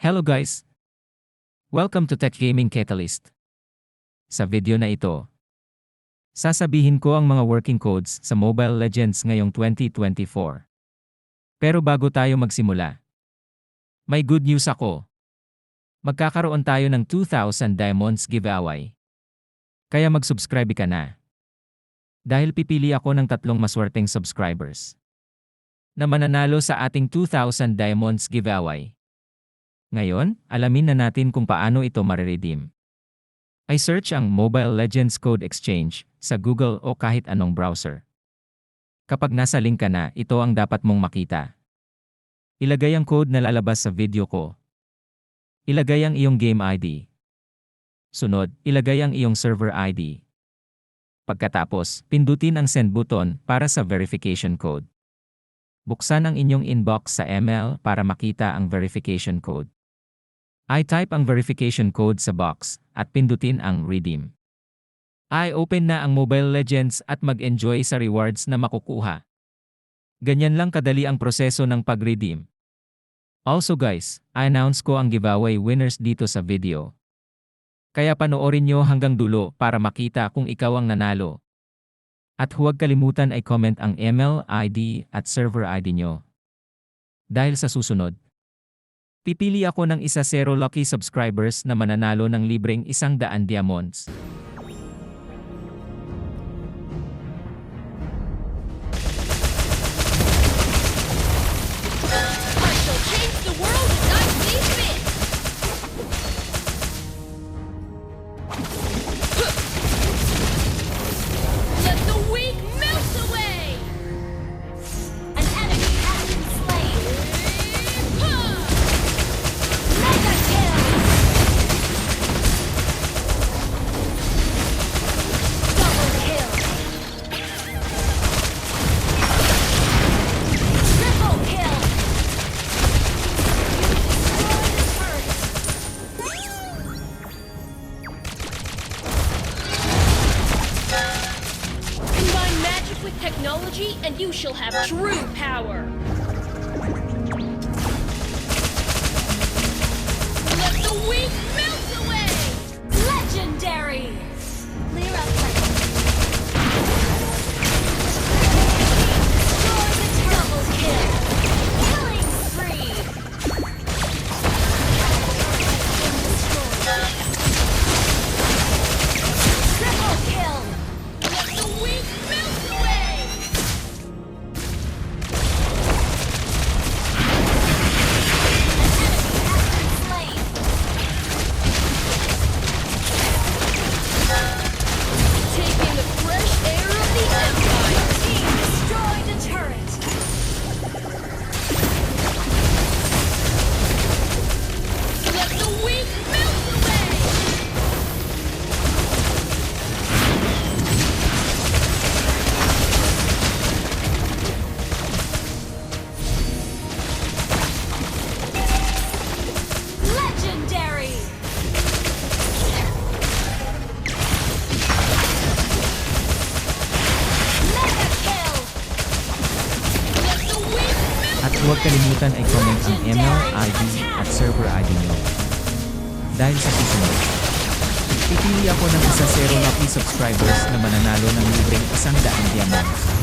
Hello guys! Welcome to Tech Gaming Catalyst. Sa video na ito, sasabihin ko ang mga working codes sa Mobile Legends ngayong 2024. Pero bago tayo magsimula, may good news ako. Magkakaroon tayo ng 2,000 Diamonds giveaway. Kaya mag-subscribe ka na. Dahil pipili ako ng 3 maswerteng subscribers na mananalo sa ating 2,000 Diamonds giveaway. Ngayon, alamin na natin kung paano ito mariredeem. I-search ang Mobile Legends Code Exchange sa Google o kahit anong browser. Kapag nasa link ka na, ito ang dapat mong makita. Ilagay ang code na lalabas sa video ko. Ilagay ang iyong game ID. Sunod, ilagay ang iyong server ID. Pagkatapos, pindutin ang send button para sa verification code. Buksan ang inyong inbox sa ML para makita ang verification code. I-type ang verification code sa box at pindutin ang redeem. I-open na ang Mobile Legends at mag-enjoy sa rewards na makukuha. Ganyan lang kadali ang proseso ng pag-redeem. Also guys, I-announce ko ang giveaway winners dito sa video. Kaya panoorin nyo hanggang dulo para makita kung ikaw ang nanalo. At huwag kalimutan ay comment ang email ID at server ID nyo. Dahil sa susunod, pipili ako ng 0 lucky subscribers na mananalo ng libreng 100 diamonds. I shall change the world as I see fit. Let the weak melt away. An enemy has been slain. Huh. Mega kill. Double kill. Triple kill. Combine magic with technology, and you shall have true power. Let the weak melt away. Legendary. Clear up like destroy the double kill. Killing spree. Triple kill. Let the weak melt away. Slain. Taking the fresh air of the Empire. Team destroyed a turret. Let the weak melt away. Legendary. Mega kill. Let the weak melt. At huwag kalimutan ay comment ang email ID at server ID nyo. Dahil sa susunod, pipili ako ng 0 lucky subscribers na mananalo ng libreng 100 diamonds.